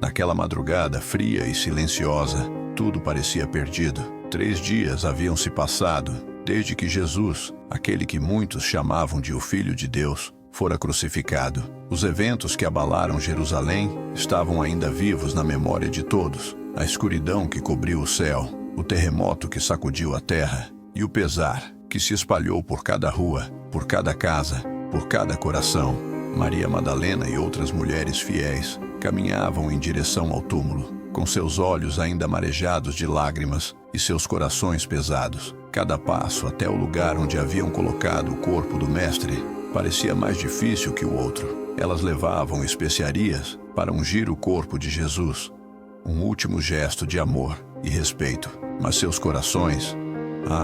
Naquela madrugada fria e silenciosa, tudo parecia perdido. 3 dias haviam se passado, desde que Jesus, aquele que muitos chamavam de o Filho de Deus, fora crucificado. Os eventos que abalaram Jerusalém estavam ainda vivos na memória de todos. A escuridão que cobriu o céu, o terremoto que sacudiu a terra e o pesar que se espalhou por cada rua, por cada casa, por cada coração. Maria Madalena e outras mulheres fiéis caminhavam em direção ao túmulo, com seus olhos ainda marejados de lágrimas e seus corações pesados. Cada passo até o lugar onde haviam colocado o corpo do Mestre parecia mais difícil que o outro. Elas levavam especiarias para ungir o corpo de Jesus, um último gesto de amor e respeito. Mas seus corações,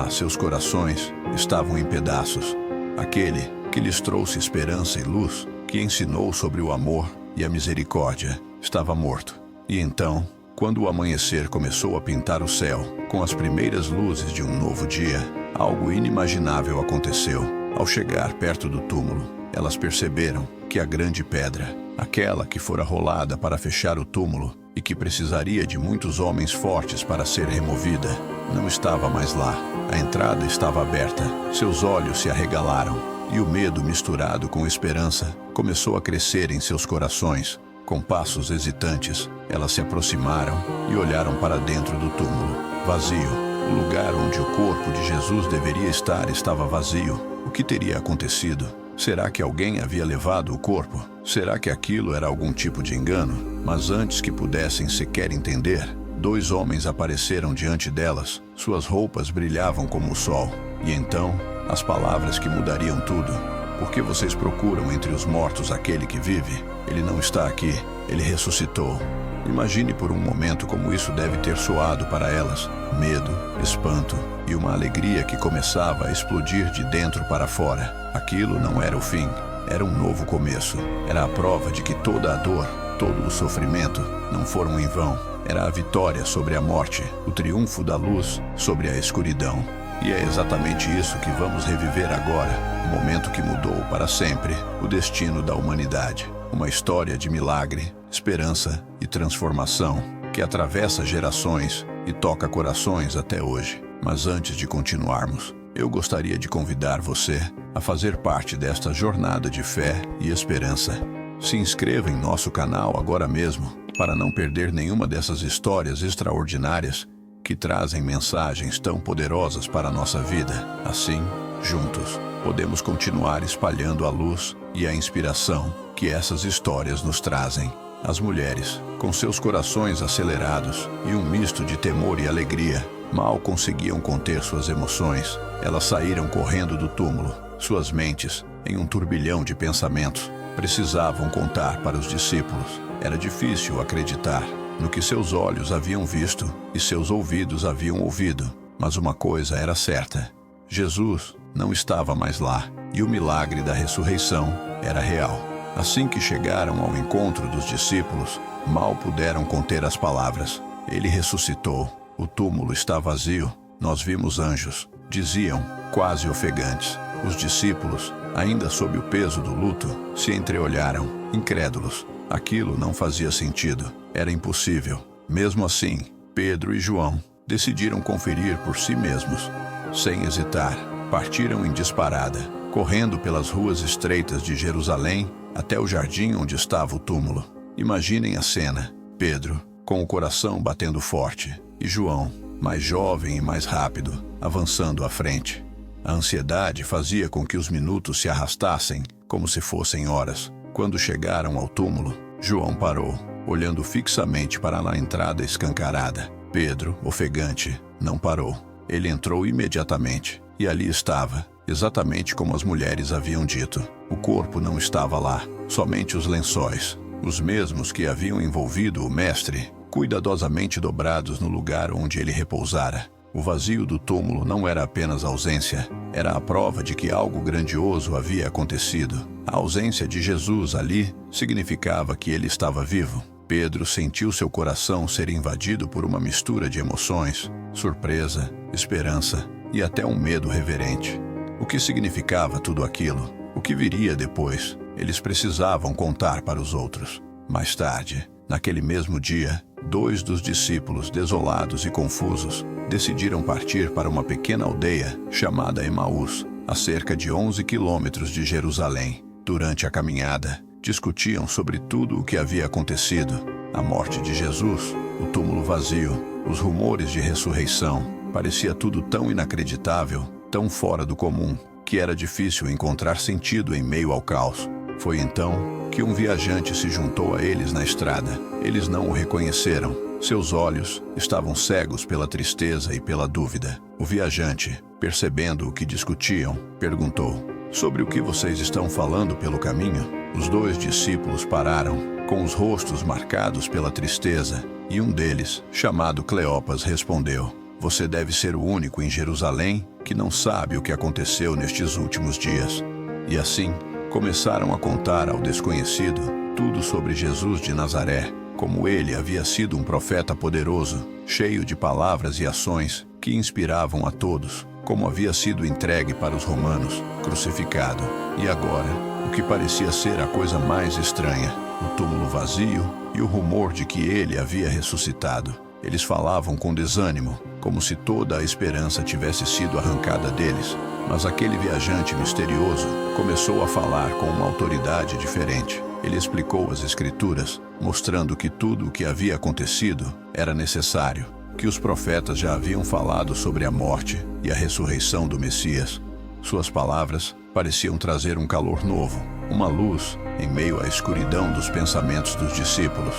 seus corações estavam em pedaços. Aquele que lhes trouxe esperança e luz, que ensinou sobre o amor e a misericórdia, estava morto. E então, quando o amanhecer começou a pintar o céu com as primeiras luzes de um novo dia, algo inimaginável aconteceu. Ao chegar perto do túmulo, elas perceberam que a grande pedra, aquela que fora rolada para fechar o túmulo e que precisaria de muitos homens fortes para ser removida, não estava mais lá. A entrada estava aberta. Seus olhos se arregalaram e o medo misturado com esperança começou a crescer em seus corações. Com passos hesitantes, elas se aproximaram e olharam para dentro do túmulo. Vazio. O lugar onde o corpo de Jesus deveria estar estava vazio. O que teria acontecido? Será que alguém havia levado o corpo? Será que aquilo era algum tipo de engano? Mas antes que pudessem sequer entender, 2 homens apareceram diante delas. Suas roupas brilhavam como o sol. E então, as palavras que mudariam tudo. Por que vocês procuram entre os mortos aquele que vive? Ele não está aqui. Ele ressuscitou. Imagine por um momento como isso deve ter soado para elas. Medo, espanto e uma alegria que começava a explodir de dentro para fora. Aquilo não era o fim, era um novo começo. Era a prova de que toda a dor, todo o sofrimento não foram em vão. Era a vitória sobre a morte, o triunfo da luz sobre a escuridão. E é exatamente isso que vamos reviver agora, o momento que mudou para sempre o destino da humanidade. Uma história de milagre, esperança e transformação que atravessa gerações e toca corações até hoje. Mas antes de continuarmos, eu gostaria de convidar você a fazer parte desta jornada de fé e esperança. Se inscreva em nosso canal agora mesmo para não perder nenhuma dessas histórias extraordinárias que trazem mensagens tão poderosas para a nossa vida. Assim, juntos, podemos continuar espalhando a luz e a inspiração que essas histórias nos trazem. As mulheres, com seus corações acelerados e um misto de temor e alegria, mal conseguiam conter suas emoções. Elas saíram correndo do túmulo, suas mentes, em um turbilhão de pensamentos. Precisavam contar para os discípulos. Era difícil acreditar no que seus olhos haviam visto e seus ouvidos haviam ouvido. Mas uma coisa era certa: Jesus não estava mais lá, e o milagre da ressurreição era real. Assim que chegaram ao encontro dos discípulos, mal puderam conter as palavras. Ele ressuscitou. O túmulo está vazio. Nós vimos anjos, diziam, quase ofegantes. Os discípulos, ainda sob o peso do luto, se entreolharam, incrédulos. Aquilo não fazia sentido. Era impossível. Mesmo assim, Pedro e João decidiram conferir por si mesmos. Sem hesitar, partiram em disparada, correndo pelas ruas estreitas de Jerusalém até o jardim onde estava o túmulo. Imaginem a cena: Pedro, com o coração batendo forte, e João, mais jovem e mais rápido, avançando à frente. A ansiedade fazia com que os minutos se arrastassem como se fossem horas. Quando chegaram ao túmulo, João parou, olhando fixamente para a entrada escancarada. Pedro, ofegante, não parou. Ele entrou imediatamente, e ali estava, exatamente como as mulheres haviam dito. O corpo não estava lá, somente os lençóis, os mesmos que haviam envolvido o Mestre, cuidadosamente dobrados no lugar onde ele repousara. O vazio do túmulo não era apenas ausência, era a prova de que algo grandioso havia acontecido. A ausência de Jesus ali significava que ele estava vivo. Pedro sentiu seu coração ser invadido por uma mistura de emoções, surpresa, esperança e até um medo reverente. O que significava tudo aquilo? O que viria depois? Eles precisavam contar para os outros. Mais tarde, Naquele mesmo dia, 2 dos discípulos, desolados e confusos, decidiram partir para uma pequena aldeia chamada Emaús, a cerca de 11 quilômetros de Jerusalém. Durante a caminhada, discutiam sobre tudo o que havia acontecido: a morte de Jesus, o túmulo vazio, os rumores de ressurreição. Parecia tudo tão inacreditável, tão fora do comum, que era difícil encontrar sentido em meio ao caos. Foi então que um viajante se juntou a eles na estrada. Eles não o reconheceram. Seus olhos estavam cegos pela tristeza e pela dúvida. O viajante, percebendo o que discutiam, perguntou: "Sobre o que vocês estão falando pelo caminho?" Os 2 discípulos pararam, com os rostos marcados pela tristeza, e um deles, chamado Cleopas, respondeu: "Você deve ser o único em Jerusalém que não sabe o que aconteceu nestes últimos dias." E assim, começaram a contar ao desconhecido tudo sobre Jesus de Nazaré, como ele havia sido um profeta poderoso, cheio de palavras e ações que inspiravam a todos, como havia sido entregue para os romanos, crucificado, e agora, o que parecia ser a coisa mais estranha, o túmulo vazio e o rumor de que ele havia ressuscitado. Eles falavam com desânimo, como se toda a esperança tivesse sido arrancada deles. Mas aquele viajante misterioso começou a falar com uma autoridade diferente. Ele explicou as Escrituras, mostrando que tudo o que havia acontecido era necessário, que os profetas já haviam falado sobre a morte e a ressurreição do Messias. Suas palavras pareciam trazer um calor novo, uma luz em meio à escuridão dos pensamentos dos discípulos.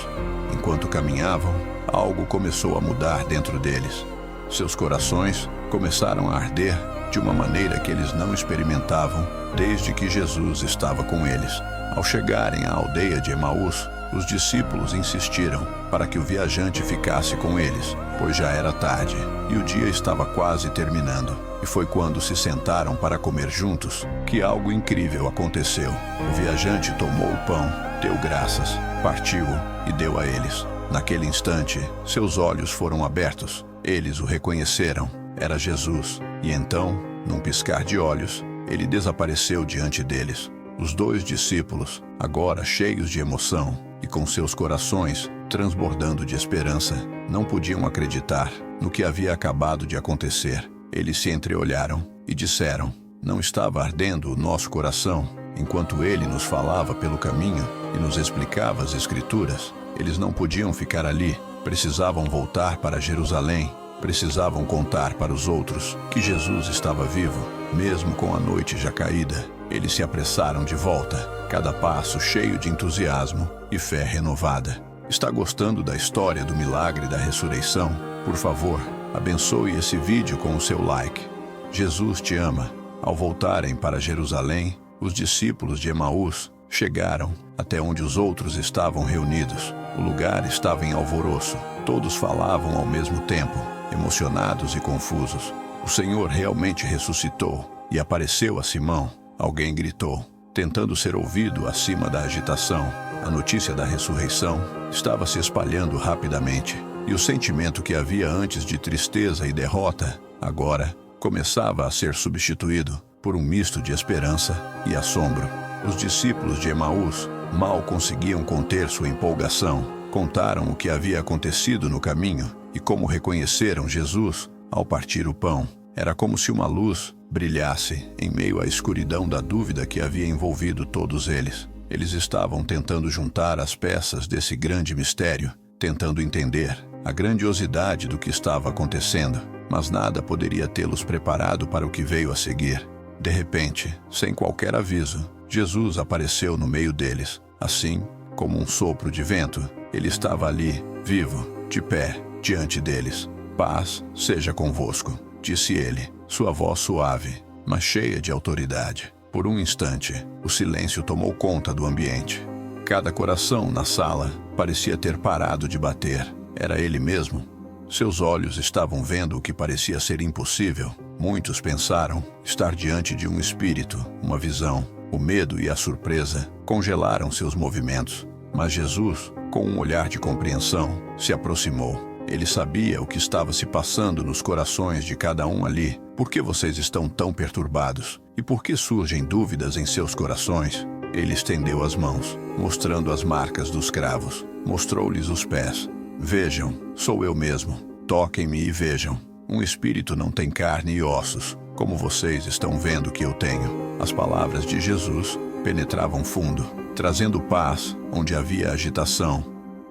Enquanto caminhavam, algo começou a mudar dentro deles. Seus corações começaram a arder de uma maneira que eles não experimentavam desde que Jesus estava com eles. Ao chegarem à aldeia de Emaús, os discípulos insistiram para que o viajante ficasse com eles, pois já era tarde e o dia estava quase terminando. E foi quando se sentaram para comer juntos que algo incrível aconteceu. O viajante tomou o pão, deu graças, partiu-o e deu a eles. Naquele instante, seus olhos foram abertos. Eles o reconheceram. Era Jesus. E então, num piscar de olhos, ele desapareceu diante deles. Os 2 discípulos, agora cheios de emoção e com seus corações transbordando de esperança, não podiam acreditar no que havia acabado de acontecer. Eles se entreolharam e disseram: "Não estava ardendo o nosso coração enquanto ele nos falava pelo caminho e nos explicava as Escrituras?" Eles não podiam ficar ali, precisavam voltar para Jerusalém, precisavam contar para os outros que Jesus estava vivo, mesmo com a noite já caída. Eles se apressaram de volta, cada passo cheio de entusiasmo e fé renovada. Está gostando da história do milagre da ressurreição? Por favor, abençoe esse vídeo com o seu like. Jesus te ama. Ao voltarem para Jerusalém, os discípulos de Emaús chegaram até onde os outros estavam reunidos. O lugar estava em alvoroço. Todos falavam ao mesmo tempo, emocionados e confusos. "O Senhor realmente ressuscitou e apareceu a Simão", alguém gritou, tentando ser ouvido acima da agitação. A notícia da ressurreição estava se espalhando rapidamente, e o sentimento que havia antes de tristeza e derrota, agora, começava a ser substituído por um misto de esperança e assombro. Os discípulos de Emaús mal conseguiam conter sua empolgação. Contaram o que havia acontecido no caminho e como reconheceram Jesus ao partir o pão. Era como se uma luz brilhasse em meio à escuridão da dúvida que havia envolvido todos eles. Eles estavam tentando juntar as peças desse grande mistério, tentando entender a grandiosidade do que estava acontecendo, mas nada poderia tê-los preparado para o que veio a seguir. De repente, sem qualquer aviso, Jesus apareceu no meio deles. Assim, como um sopro de vento, ele estava ali, vivo, de pé, diante deles. "Paz seja convosco", disse ele, sua voz suave, mas cheia de autoridade. Por um instante, o silêncio tomou conta do ambiente. Cada coração na sala parecia ter parado de bater. Era ele mesmo. Seus olhos estavam vendo o que parecia ser impossível. Muitos pensaram estar diante de um espírito, uma visão. O medo e a surpresa congelaram seus movimentos. Mas Jesus, com um olhar de compreensão, se aproximou. Ele sabia o que estava se passando nos corações de cada um ali. "Por que vocês estão tão perturbados? E por que surgem dúvidas em seus corações?" Ele estendeu as mãos, mostrando as marcas dos cravos. mostrou-lhes os pés. Vejam, sou eu mesmo. Toquem-me e vejam. Um espírito não tem carne e ossos, como vocês estão vendo que eu tenho. As palavras de Jesus penetravam fundo, trazendo paz onde havia agitação,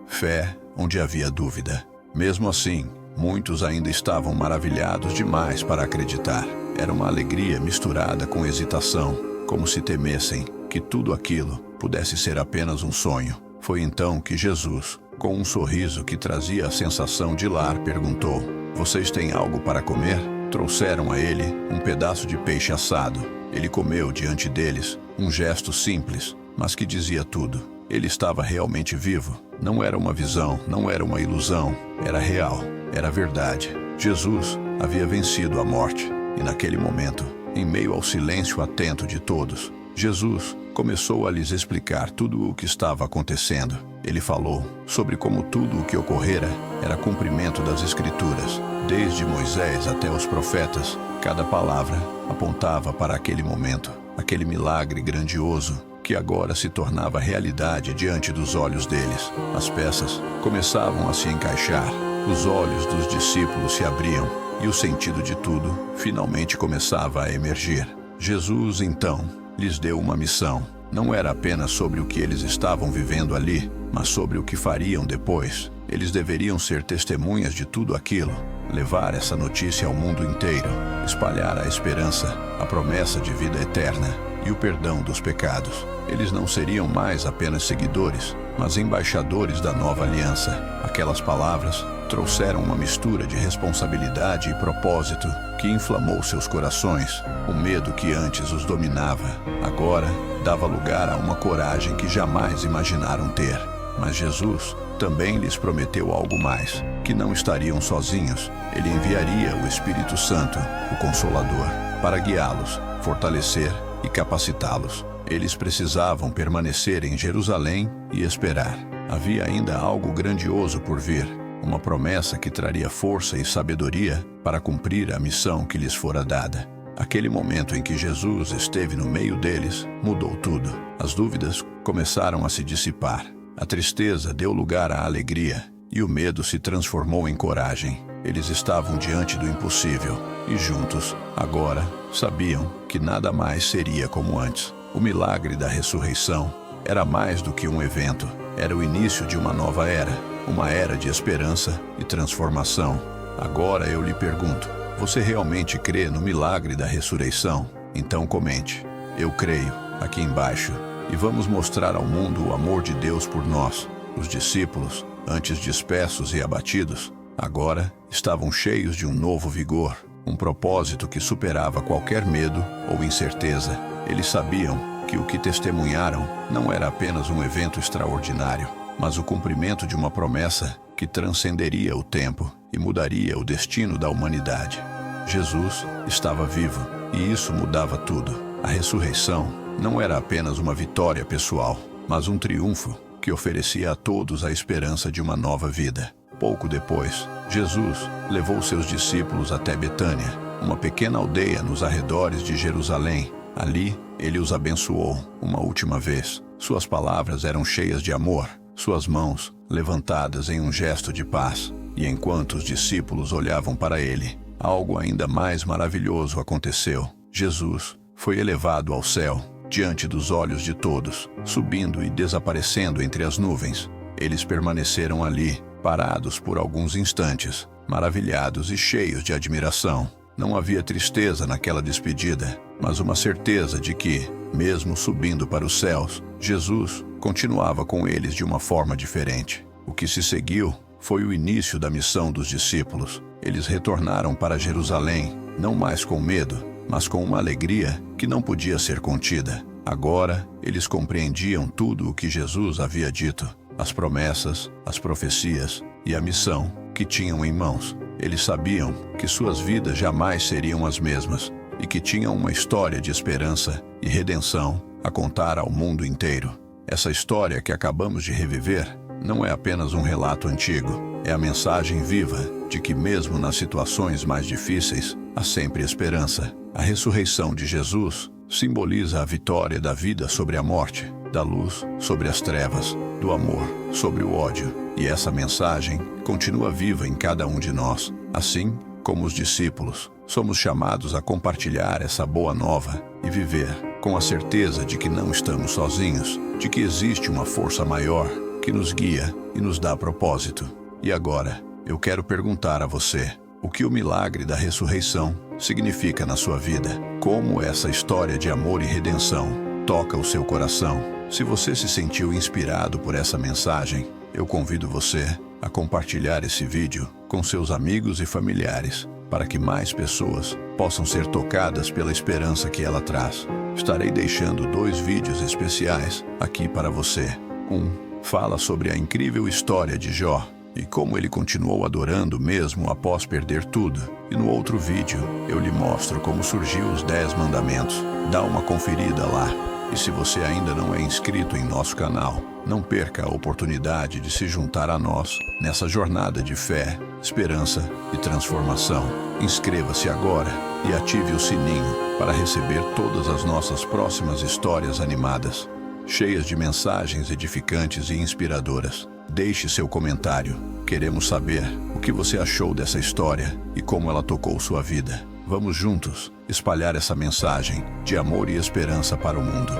fé onde havia dúvida. Mesmo assim, muitos ainda estavam maravilhados demais para acreditar. Era uma alegria misturada com hesitação, como se temessem que tudo aquilo pudesse ser apenas um sonho. Foi então que Jesus, com um sorriso que trazia a sensação de lar, perguntou: "Vocês têm algo para comer?" Trouxeram a ele um pedaço de peixe assado. Ele comeu diante deles, um gesto simples, mas que dizia tudo. Ele estava realmente vivo. Não era uma visão, não era uma ilusão, era real, era verdade. Jesus havia vencido a morte, e naquele momento, em meio ao silêncio atento de todos, Jesus começou a lhes explicar tudo o que estava acontecendo. Ele falou sobre como tudo o que ocorrera era cumprimento das Escrituras. Desde Moisés até os profetas, cada palavra apontava para aquele momento, aquele milagre grandioso que agora se tornava realidade diante dos olhos deles. As peças começavam a se encaixar, os olhos dos discípulos se abriam e o sentido de tudo finalmente começava a emergir. Jesus, então, lhes deu uma missão. Não era apenas sobre o que eles estavam vivendo ali, mas sobre o que fariam depois. Eles deveriam ser testemunhas de tudo aquilo, levar essa notícia ao mundo inteiro, espalhar a esperança, a promessa de vida eterna e o perdão dos pecados. Eles não seriam mais apenas seguidores, mas embaixadores da nova aliança. Aquelas palavras trouxeram uma mistura de responsabilidade e propósito que inflamou seus corações. O medo que antes os dominava, agora dava lugar a uma coragem que jamais imaginaram ter. Mas Jesus também lhes prometeu algo mais, que não estariam sozinhos. Ele enviaria o Espírito Santo, o Consolador, para guiá-los, fortalecer e capacitá-los. Eles precisavam permanecer em Jerusalém e esperar. Havia ainda algo grandioso por vir, uma promessa que traria força e sabedoria para cumprir a missão que lhes fora dada. Aquele momento em que Jesus esteve no meio deles mudou tudo. As dúvidas começaram a se dissipar. A tristeza deu lugar à alegria e o medo se transformou em coragem. Eles estavam diante do impossível e juntos, agora, sabiam que nada mais seria como antes. O milagre da ressurreição era mais do que um evento. Era o início de uma nova era, uma era de esperança e transformação. Agora eu lhe pergunto, você realmente crê no milagre da ressurreição? Então comente, eu creio, aqui embaixo, e vamos mostrar ao mundo o amor de Deus por nós. Os discípulos, antes dispersos e abatidos, agora estavam cheios de um novo vigor, um propósito que superava qualquer medo ou incerteza. Eles sabiam que o que testemunharam não era apenas um evento extraordinário, mas o cumprimento de uma promessa que transcenderia o tempo e mudaria o destino da humanidade. Jesus estava vivo, e isso mudava tudo. A ressurreição não era apenas uma vitória pessoal, mas um triunfo que oferecia a todos a esperança de uma nova vida. Pouco depois, Jesus levou seus discípulos até Betânia, uma pequena aldeia nos arredores de Jerusalém. Ali, ele os abençoou uma última vez. Suas palavras eram cheias de amor, suas mãos levantadas em um gesto de paz. E enquanto os discípulos olhavam para ele, algo ainda mais maravilhoso aconteceu. Jesus foi elevado ao céu, diante dos olhos de todos, subindo e desaparecendo entre as nuvens. Eles permaneceram ali, parados por alguns instantes, maravilhados e cheios de admiração. Não havia tristeza naquela despedida, mas uma certeza de que, mesmo subindo para os céus, Jesus continuava com eles de uma forma diferente. O que se seguiu foi o início da missão dos discípulos. Eles retornaram para Jerusalém, não mais com medo, mas com uma alegria que não podia ser contida. Agora, eles compreendiam tudo o que Jesus havia dito, as promessas, as profecias e a missão que tinham em mãos. Eles sabiam que suas vidas jamais seriam as mesmas e que tinham uma história de esperança e redenção a contar ao mundo inteiro. Essa história que acabamos de reviver não é apenas um relato antigo, é a mensagem viva de que mesmo nas situações mais difíceis, há sempre esperança. A ressurreição de Jesus simboliza a vitória da vida sobre a morte, da luz sobre as trevas, do amor sobre o ódio. E essa mensagem continua viva em cada um de nós. Assim como os discípulos, somos chamados a compartilhar essa boa nova e viver com a certeza de que não estamos sozinhos, de que existe uma força maior que nos guia e nos dá propósito. E agora, eu quero perguntar a você, o que o milagre da ressurreição significa na sua vida? Como essa história de amor e redenção toca o seu coração? Se você se sentiu inspirado por essa mensagem, eu convido você a compartilhar esse vídeo com seus amigos e familiares, para que mais pessoas possam ser tocadas pela esperança que ela traz. Estarei deixando 2 vídeos especiais aqui para você. Um fala sobre a incrível história de Jó e como ele continuou adorando mesmo após perder tudo. E no outro vídeo, eu lhe mostro como surgiu os 10 mandamentos. Dá uma conferida lá. E se você ainda não é inscrito em nosso canal, não perca a oportunidade de se juntar a nós nessa jornada de fé, esperança e transformação. Inscreva-se agora e ative o sininho para receber todas as nossas próximas histórias animadas, cheias de mensagens edificantes e inspiradoras. Deixe seu comentário. Queremos saber o que você achou dessa história e como ela tocou sua vida. Vamos juntos espalhar essa mensagem de amor e esperança para o mundo.